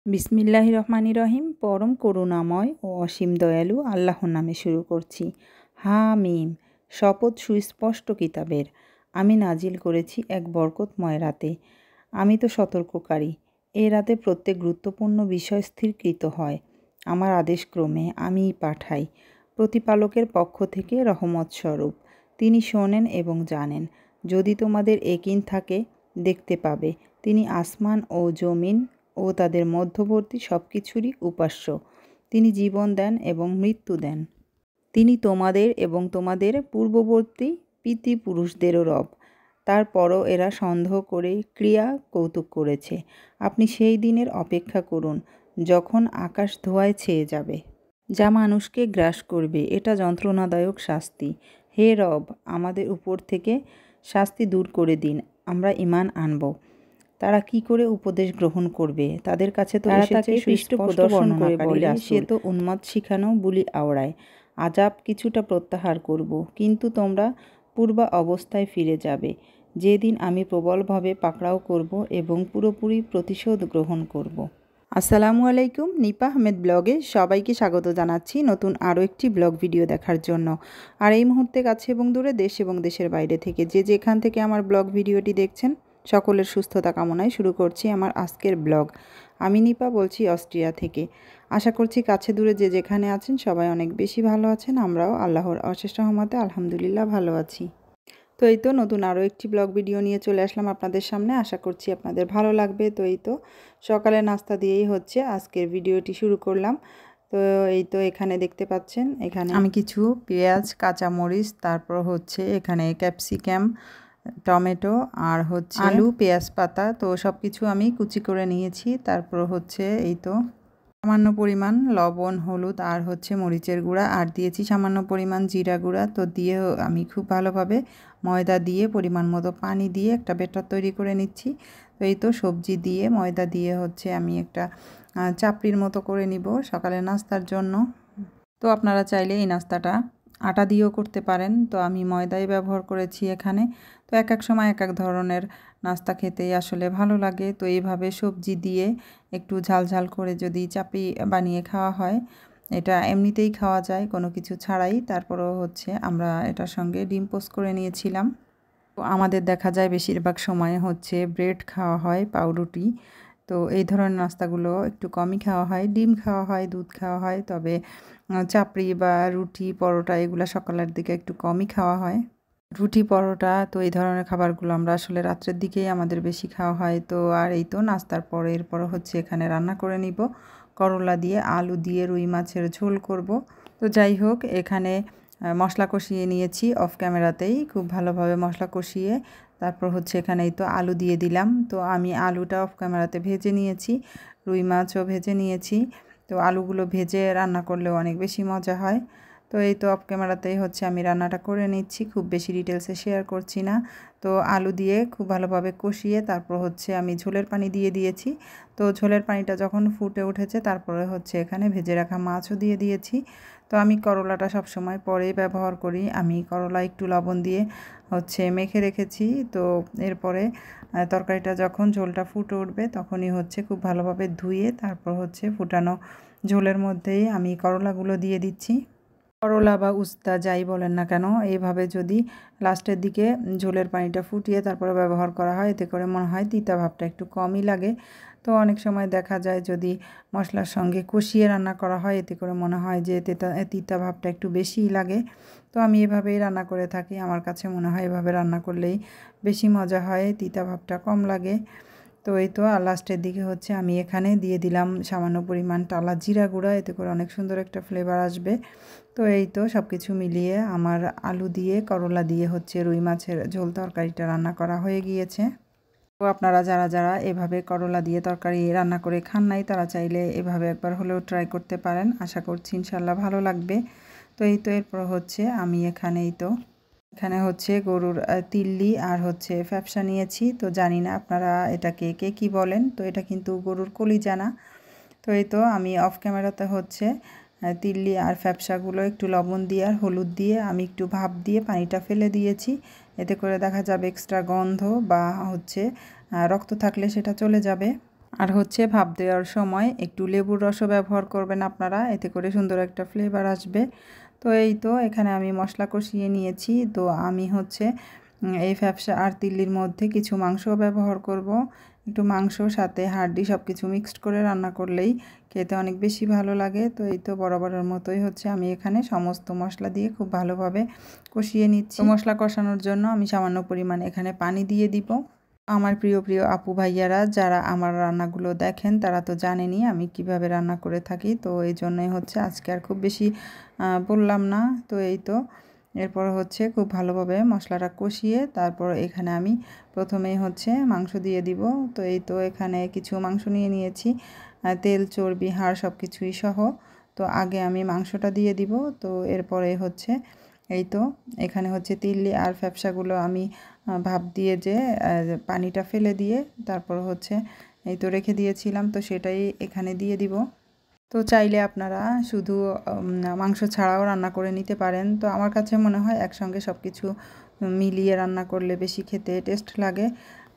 বিসমিল্লাহির রহমানির রহিম। পরম করুণাময় ও অসীম দয়ালু আল্লাহর নামে শুরু করছি। হামিম। শপথ সুস্পষ্ট কিতাবের। আমি নাজিল করেছি এক বরকতময় রাতে। আমি তো সতর্ককারী। এ রাতে প্রত্যেক গুরুত্বপূর্ণ বিষয় স্থিরকৃত হয়। আমার আদেশক্রমে আমিই পাঠাই, প্রতিপালকের পক্ষ থেকে রহমত স্বরূপ। তিনি শোনেন এবং জানেন। যদি তোমাদের একিন থাকে, দেখতে পাবে তিনি আসমান ও জমিন ও তাদের মধ্যবর্তী সব কিছুরই উপাস্য। তিনি জীবন দেন এবং মৃত্যু দেন। তিনি তোমাদের এবং তোমাদের পূর্ববর্তী পিতৃপুরুষদেরও রব। তারপরও এরা সন্দেহ করে ক্রিয়া কৌতুক করেছে। আপনি সেই দিনের অপেক্ষা করুন যখন আকাশ ধোঁয়ায় ছেয়ে যাবে, যা মানুষকে গ্রাস করবে। এটা যন্ত্রণাদায়ক শাস্তি। হে রব, আমাদের উপর থেকে শাস্তি দূর করে দিন, আমরা ঈমান আনব। তারা কি করে উপদেশ গ্রহণ করবে? তাদের কাছে তো এসেছে সুস্পষ্ট প্রদর্শন করে বলে, সে তো উন্মাদ শিখানো বুলি আওড়ায়। আজাব কিছুটা প্রত্যাহার করব, কিন্তু তোমরা পূর্বা অবস্থায় ফিরে যাবে, যেদিন আমি প্রবলভাবে পাকড়াও করব এবং পুরোপুরি প্রতিশোধ গ্রহণ করব। আসসালামু আলাইকুম। নিপা আহমেদ ব্লগে সবাইকে স্বাগত জানাচ্ছি নতুন আরও একটি ব্লগ ভিডিও দেখার জন্য। আর এই মুহূর্তে কাছে এবং দূরে, দেশ এবং দেশের বাইরে থেকে যে যেখান থেকে আমার ব্লগ ভিডিওটি দেখছেন, সকলের সুস্থতা কামনায় শুরু করছি আমার আজকের ব্লগ। আমি নিপা বলছি অস্ট্রিয়া থেকে। আশা করছি কাছে দূরে যে যেখানে আছেন সবাই অনেক বেশি ভালো আছেন। আমরাও আল্লাহর অশেষ রহমতে আলহামদুলিল্লাহ ভালো আছি। তো এই তো নতুন আরও একটি ব্লগ ভিডিও নিয়ে চলে আসলাম আপনাদের সামনে। আশা করছি আপনাদের ভালো লাগবে। তো এই তো সকালে নাস্তা দিয়েই হচ্ছে আজকের ভিডিওটি শুরু করলাম। তো এই তো এখানে দেখতে পাচ্ছেন, এখানে আমি কিছু পেঁয়াজ, কাঁচামরিচ, তারপর হচ্ছে এখানে ক্যাপসিকাম, টমেটো আর হচ্ছে আলু, পেঁয়াজ পাতা, তো সব কিছু আমি কুচি করে নিয়েছি। তারপর হচ্ছে এই তো সামান্য পরিমাণ লবণ, হলুদ আর হচ্ছে মরিচের গুঁড়া, আর দিয়েছি সামান্য পরিমাণ জিরা গুঁড়া। তো দিয়ে আমি খুব ভালোভাবে ময়দা দিয়ে পরিমাণ মতো পানি দিয়ে একটা ব্যাটার তৈরি করে নিচ্ছি। তো এই তো সবজি দিয়ে ময়দা দিয়ে হচ্ছে আমি একটা চাপড়ির মতো করে নিব সকালের নাস্তার জন্য। তো আপনারা চাইলে এই নাস্তাটা আটা দিয়েও করতে পারেন। তো আমি ময়দাই ব্যবহার করেছি এখানে। তো এক এক সময় এক এক ধরনের নাস্তা খেতেই আসলে ভালো লাগে। তো এইভাবে সবজি দিয়ে একটু ঝাল ঝাল করে যদি চাপড়ি বানিয়ে খাওয়া হয়, এটা এমনিতেই খাওয়া যায় কোনো কিছু ছাড়াই। তারপরেও হচ্ছে আমরা এটার সঙ্গে ডিম পোস্ট করে নিয়েছিলাম। তো আমাদের দেখা যায় বেশিরভাগ সময় হচ্ছে ব্রেড খাওয়া হয়, পাউরুটি। তো এই ধরনের নাস্তাগুলো একটু কমই খাওয়া হয়। ডিম খাওয়া হয়, দুধ খাওয়া হয়, তবে চাপড়ি বা রুটি, পরোটা এগুলো সকালের দিকে একটু কমই খাওয়া হয়। রুটি, পরোটা, তো এই ধরনের খাবারগুলো আমরা আসলে রাত্রের দিকেই আমাদের বেশি খাওয়া হয়। তো আর এই তো নাস্তার পরে এরপর হচ্ছে এখানে রান্না করে নিব করলা দিয়ে, আলু দিয়ে রুই মাছের ঝোল করব। তো যাই হোক, এখানে মশলা কষিয়ে নিয়েছি অফ ক্যামেরাতেই, খুব ভালোভাবে মশলা কষিয়ে তারপর হচ্ছে এখানে এই তো আলু দিয়ে দিলাম। তো আমি আলুটা অফ ক্যামেরাতে ভেজে নিয়েছি, রুই মাছও ভেজে নিয়েছি। তো আলুগুলো ভেজে রান্না করলেও অনেক বেশি মজা হয়। তো এই তো অফ ক্যামেরাতেই হচ্ছে আমি রান্নাটা করে নিচ্ছি, খুব বেশি ডিটেলসে শেয়ার করছি না। তো আলু দিয়ে খুব ভালোভাবে কষিয়ে তারপর হচ্ছে আমি ঝোলের পানি দিয়ে দিয়েছি। তো ঝোলের পানিটা যখন ফুটে উঠেছে তারপরে হচ্ছে এখানে ভেজে রাখা মাছও দিয়ে দিয়েছি। তো আমি করলাটা সবসময় পরেই ব্যবহার করি। আমি করলা একটু লবণ দিয়ে হচ্ছে মেখে রেখেছি। তো এরপরে তরকারিটা যখন ঝোলটা ফুটে উঠবে তখনই হচ্ছে খুব ভালোভাবে ধুয়ে তারপর হচ্ছে ফুটানো ঝোলের মধ্যেই আমি করলাগুলো দিয়ে দিচ্ছি। করলা বা উস্তা যাই বলেন না কেন, এইভাবে যদি লাস্টের দিকে ঝোলের পানিটা ফুটিয়ে তারপরে ব্যবহার করা হয়, এতে করে মনে হয় তিতা ভাবটা একটু কমই লাগে। তো অনেক সময় দেখা যায় যদি মশলার সঙ্গে কষিয়ে রান্না করা হয়, এতে করে মনে হয় যে তিতা ভাবটা একটু বেশিই লাগে। তো আমি এভাবেই রান্না করে থাকি। আমার কাছে মনে হয় এভাবে রান্না করলেই বেশি মজা হয়, তিতা ভাবটা কম লাগে। তো এই তো আর লাস্টের দিকে হচ্ছে আমি এখানে দিয়ে দিলাম সামান্য পরিমাণ টালা জিরা গুঁড়া, এতে করে অনেক সুন্দর একটা ফ্লেভার আসবে। তো এই তো সব কিছু মিলিয়ে আমার আলু দিয়ে করলা দিয়ে হচ্ছে রুই মাছের ঝোল তরকারিটা রান্না করা হয়ে গিয়েছে। তো আপনারা যারা যারা এভাবে করলা দিয়ে তরকারি রান্না করে খান নাই, তারা চাইলে এভাবে একবার হলেও ট্রাই করতে পারেন। আশা করছি ইনশাল্লাহ ভালো লাগবে। তো এই তো এরপর হচ্ছে আমি এখানে হচ্ছে গরুর তিল্লি আর হচ্ছে ফ্যাপসা নিয়েছি। তো জানি না আপনারা এটাকে কে কী বলেন। তো এটা কিন্তু গরুর কলিজা না। তো এই তো আমি অফ ক্যামেরাতে হচ্ছে তিল্লি আর ফ্যাপসাগুলো একটু লবণ দিয়ে আর হলুদ দিয়ে আমি একটু ভাপ দিয়ে পানিটা ফেলে দিয়েছি। এতে করে দেখা যাবে এক্সট্রা গন্ধ বা হচ্ছে রক্ত থাকলে সেটা চলে যাবে। আর হচ্ছে ভাপ দেওয়ার সময় একটু লেবুর রসও ব্যবহার করবেন আপনারা, এতে করে সুন্দর একটা ফ্লেভার আসবে। তো এই তো এখানে আমি মশলা কষিয়ে নিয়েছি। তো আমি হচ্ছে এই ফ্যাপসা আর তিল্লির মধ্যে কিছু মাংসও ব্যবহার করব। একটু মাংস সাথে হাড্ডি সব কিছু মিক্সড করে রান্না করলেই খেতে অনেক বেশি ভালো লাগে। তো এই তো বরাবরের মতোই হচ্ছে আমি এখানে সমস্ত মশলা দিয়ে খুব ভালোভাবে কষিয়ে নিচ্ছি। মশলা কষানোর জন্য আমি সামান্য পরিমাণে এখানে পানি দিয়ে দিব। আমার প্রিয় প্রিয় আপু ভাইয়ারা যারা আমার রান্নাগুলো দেখেন তারা তো জানেনই আমি কিভাবে রান্না করে থাকি। তো এই জন্যই হচ্ছে আজকে আর খুব বেশি বললাম না। তো এই তো এরপর হচ্ছে খুব ভালোভাবে মশলাটা কষিয়ে তারপর এখানে আমি প্রথমেই হচ্ছে মাংস দিয়ে দিব। তো এই তো এখানে কিছু মাংস নিয়ে নিয়েছি, তেল চর্বি হাড় সব কিছুই সহ। তো আগে আমি মাংসটা দিয়ে দিব। তো এরপরে হচ্ছে এই তো এখানে হচ্ছে তিল্লি আর ফ্যাপসাগুলো আমি ভাপ দিয়ে যে পানিটা ফেলে দিয়ে তারপর হচ্ছে এই তো রেখে দিয়েছিলাম, তো সেটাই এখানে দিয়ে দিব। তো চাইলে আপনারা শুধু মাংস ছাড়াও রান্না করে নিতে পারেন। তো আমার কাছে মনে হয় একসঙ্গে সব কিছু মিলিয়ে রান্না করলে বেশি খেতে টেস্ট লাগে।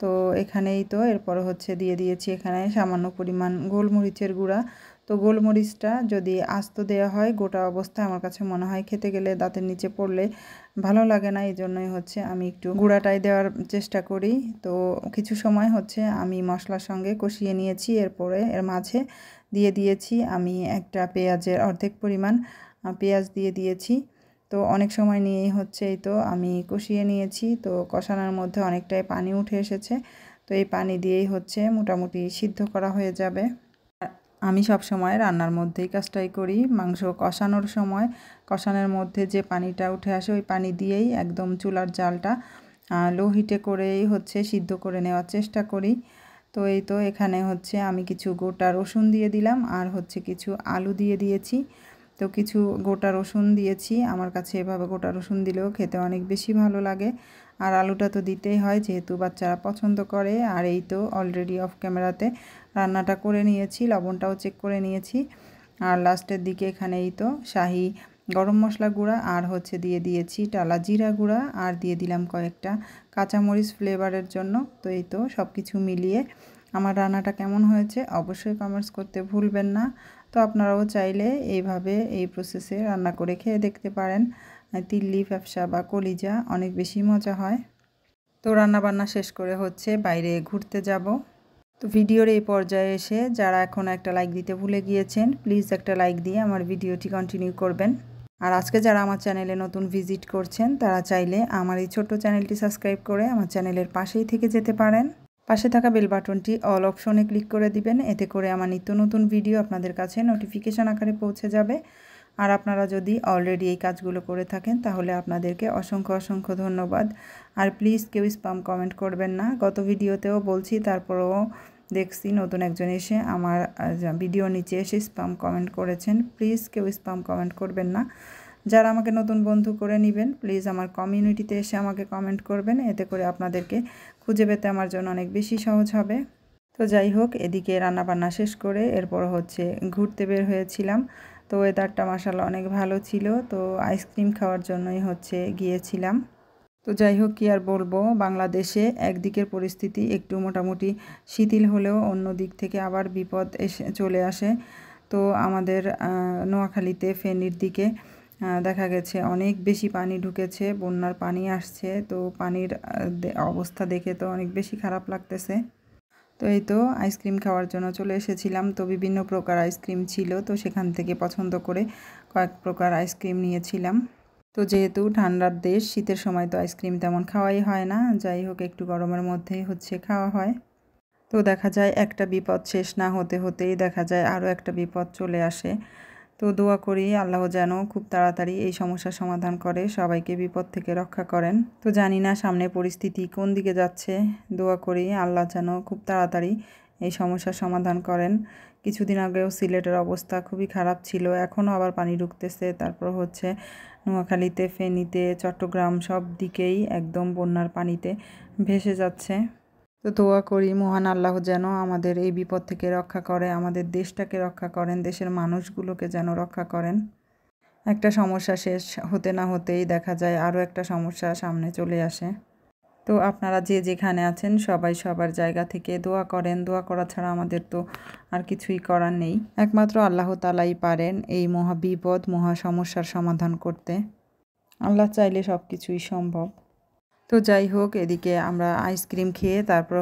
তো এখানেই তো এরপর হচ্ছে দিয়ে দিয়েছি এখানে সামান্য পরিমাণ গোলমরিচের গুঁড়া। তো গোলমরিচটা যদি আস্ত দেওয়া হয় গোটা অবস্থায় আমার কাছে মনে হয় খেতে গেলে দাঁতের নিচে পড়লে ভালো লাগে না, এই জন্যই হচ্ছে আমি একটু গুঁড়াটাই দেওয়ার চেষ্টা করি। তো কিছু সময় হচ্ছে আমি মশলার সঙ্গে কষিয়ে নিয়েছি, এরপরে এর মাঝে দিয়ে দিয়েছি আমি একটা পেঁয়াজের অর্ধেক পরিমাণ পেঁয়াজ দিয়ে দিয়েছি। তো অনেক সময় নিয়েই হচ্ছে এই তো আমি কষিয়ে নিয়েছি। তো কষানোর মধ্যে অনেকটাই পানি উঠে এসেছে। তো এই পানি দিয়েই হচ্ছে মোটামুটি সিদ্ধ করা হয়ে যাবে। আমি সব সময় রান্নার মধ্যেই কাজটাই করি, মাংস কষানোর সময় কষানোর মধ্যে যে পানিটা উঠে আসে ওই পানি দিয়েই একদম চুলার জালটা লো হিটে করেই হচ্ছে সিদ্ধ করে নেওয়ার চেষ্টা করি। তো এই তো এখানে হচ্ছে আমি কিছু গোটা রসুন দিয়ে দিলাম আর হচ্ছে কিছু আলু দিয়ে দিয়েছি। তো কিছু গোটা রসুন দিয়েছি, আমার কাছে এভাবে গোটা রসুন দিলেও খেতে অনেক বেশি ভালো লাগে। আর আলুটা তো দিতেই হয় যেহেতু বাচ্চারা পছন্দ করে। আর এই তো অলরেডি অফ ক্যামেরাতে রান্নাটা করে নিয়েছি, লবণটাও চেক করে নিয়েছি। আর লাস্টের দিকে এখানে এই তো শাহি গরম মশলা গুঁড়া আর হচ্ছে দিয়ে দিয়েছি টালা জিরা গুঁড়া আর দিয়ে দিলাম কয়েকটা কাঁচামরিচ ফ্লেভারের জন্য। তো এই তো সব কিছু মিলিয়ে আমার রান্নাটা কেমন হয়েছে অবশ্যই কমেন্টস করতে ভুলবেন না। তো আপনারাও চাইলে এইভাবে এই প্রসেসে রান্না করে খেয়ে দেখতে পারেন। তিল্লি ফ্যাপসা বা কলিজা অনেক বেশি মজা হয়। তো রান্নাবান্না শেষ করে হচ্ছে বাইরে ঘুরতে যাব। তো ভিডিওর এই পর্যায়ে এসে যারা এখন একটা লাইক দিতে ভুলে গিয়েছেন প্লিজ একটা লাইক দিয়ে আমার ভিডিওটি কন্টিনিউ করবেন। আর আজকে যারা আমার চ্যানেলে নতুন ভিজিট করছেন তারা চাইলে আমার এই ছোট্ট চ্যানেলটি সাবস্ক্রাইব করে আমার চ্যানেলের পাশেই থেকে যেতে পারেন। পাশে থাকা বেল বাটনটি অল অপশনে ক্লিক করে দিবেন, এতে করে আমার নিত্য নতুন ভিডিও আপনাদের কাছে নোটিফিকেশান আকারে পৌঁছে যাবে। আর আপনারা যদি অলরেডি এই কাজগুলো করে থাকেন তাহলে আপনাদেরকে অসংখ্য অসংখ্য ধন্যবাদ। আর প্লিজ কেউ স্প্যাম কমেন্ট করবেন না, গত ভিডিওতেও বলছি তারপরেও দেখছি নতুন একজন এসে আমার ভিডিও নিচে এসে স্প্যাম কমেন্ট করেছেন। প্লিজ কেউ স্প্যাম কমেন্ট করবেন না। যারা আমাকে নতুন বন্ধু করে নেবেন প্লিজ আমার কমিউনিটিতে এসে আমাকে কমেন্ট করবেন, এতে করে আপনাদেরকে খুঁজে পেতে আমার জন্য অনেক বেশি সহজ হবে। তো যাই হোক এদিকে রান্নাবান্না শেষ করে এরপর হচ্ছে ঘুরতে বের হয়েছিলাম। তো ওয়েদারটা মাশাআল্লাহ অনেক ভালো ছিল, তো আইসক্রিম খাওয়ার জন্যই হচ্ছে গিয়েছিলাম। তো যাই হোক কী আর বলবো, বাংলাদেশে একদিকের পরিস্থিতি একটু মোটামুটি শিথিল হলেও অন্য দিক থেকে আবার বিপদ এসে চলে আসে। তো আমাদের নোয়াখালীতে ফেনীর দিকে দেখা গেছে অনেক বেশি পানি ঢুকেছে, বন্যার পানি আসছে। তো পানির অবস্থা দেখে তো অনেক বেশি খারাপ লাগতেছে। তো এই তো আইসক্রিম খাওয়ার জন্য চলে এসেছিলাম। তো বিভিন্ন প্রকার আইসক্রিম ছিল, তো সেখান থেকে পছন্দ করে কয়েক প্রকার আইসক্রিম নিয়েছিলাম। তো যেহেতু ঠান্ডার দেশ শীতের সময় তো আইসক্রিম তেমন খাওয়াই হয় না, যাই হোক একটু গরমের মধ্যেই হচ্ছে খাওয়া হয়। তো দেখা যায় একটা বিপদ শেষ না হতে হতেই দেখা যায় আরও একটা বিপদ চলে আসে। তো দোয়া করি আল্লাহ যেন খুব তাড়াতাড়ি এই সমস্যার সমাধান করে সবাইকে বিপদ থেকে রক্ষা করেন। তো জানি না সামনে পরিস্থিতি কোন দিকে যাচ্ছে, দোয়া করি আল্লাহ যেন খুব তাড়াতাড়ি এই সমস্যার সমাধান করেন। কিছুদিন আগেও সিলেটের অবস্থা খুবই খারাপ ছিল, এখনও আবার পানি ঢুকতেছে। তারপর হচ্ছে নোয়াখালীতে, ফেনীতে, চট্টগ্রাম সব দিকেই একদম বন্যার পানিতে ভেসে যাচ্ছে। তো দোয়া করি মহান আল্লাহ যেন আমাদের এই বিপদ থেকে রক্ষা করে, আমাদের দেশটাকে রক্ষা করেন, দেশের মানুষগুলোকে যেন রক্ষা করেন। একটা সমস্যা শেষ হতে না হতেই দেখা যায় আরও একটা সমস্যা সামনে চলে আসে। তো আপনারা যে যেখানে আছেন সবাই সবার জায়গা থেকে দোয়া করেন। দোয়া করা ছাড়া আমাদের তো আর কিছুই করার নেই। একমাত্র আল্লাহ তাআলাই পারেন এই মহা বিপদ, মহা সমস্যার সমাধান করতে। আল্লাহ চাইলে সব কিছুই সম্ভব। তো যাই হোক, এদিকে আমরা আইসক্রিম খেয়ে তারপর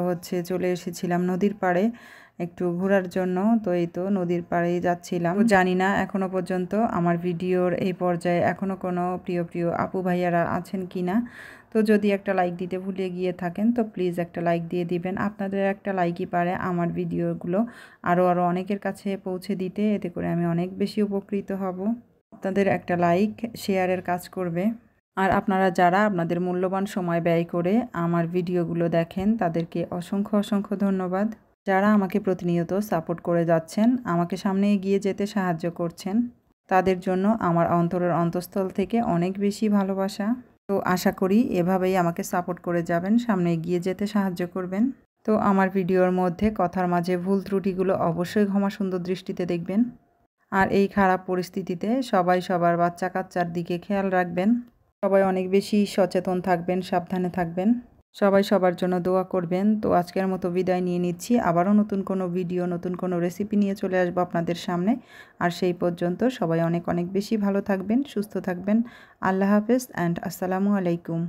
চলে এসেছিলাম নদীর পাড়ে একটু ঘোরার জন্য। তো এই তো নদীর পাড়েই যাচ্ছিলাম। জানি না এখনও পর্যন্ত আমার ভিডিওর এই পর্যায়ে এখনও কোনো প্রিয় আপু ভাইয়ারা আছেন কি না। তো যদি একটা লাইক দিতে ভুলে গিয়ে থাকেন তো প্লিজ একটা লাইক দিয়ে দিবেন। আপনাদের একটা লাইকই পারে আমার ভিডিওগুলো আরও অনেকের কাছে পৌঁছে দিতে। এতে করে আমি অনেক বেশি উপকৃত হব। আপনাদের একটা লাইক শেয়ারের কাজ করবে। আর আপনারা যারা আপনাদের মূল্যবান সময় ব্যয় করে আমার ভিডিওগুলো দেখেন তাদেরকে অসংখ্য ধন্যবাদ। যারা আমাকে প্রতিনিয়ত সাপোর্ট করে যাচ্ছেন, আমাকে সামনে এগিয়ে যেতে সাহায্য করছেন, তাদের জন্য আমার অন্তরের অন্তঃস্থল থেকে অনেক বেশি ভালোবাসা। তো আশা করি এভাবেই আমাকে সাপোর্ট করে যাবেন, সামনে এগিয়ে যেতে সাহায্য করবেন। তো আমার ভিডিওর মধ্যে কথার মাঝে ভুল ত্রুটিগুলো অবশ্যই ক্ষমা সুন্দর দৃষ্টিতে দেখবেন। আর এই খারাপ পরিস্থিতিতে সবাই সবার বাচ্চা কাচ্চার দিকে খেয়াল রাখবেন। সবাই অনেক বেশি সচেতন থাকবেন, সাবধানে থাকবেন। সবাই সবার জন্য দোয়া করবেন। তো আজকের মতো বিদায় নিয়ে নিচ্ছি। আবারও নতুন কোনো ভিডিও, নতুন কোনো রেসিপি নিয়ে চলে আসবো আপনাদের সামনে। আর সেই পর্যন্ত সবাই অনেক বেশি ভালো থাকবেন, সুস্থ থাকবেন। আল্লাহ হাফেজ অ্যান্ড আসসালামু আলাইকুম।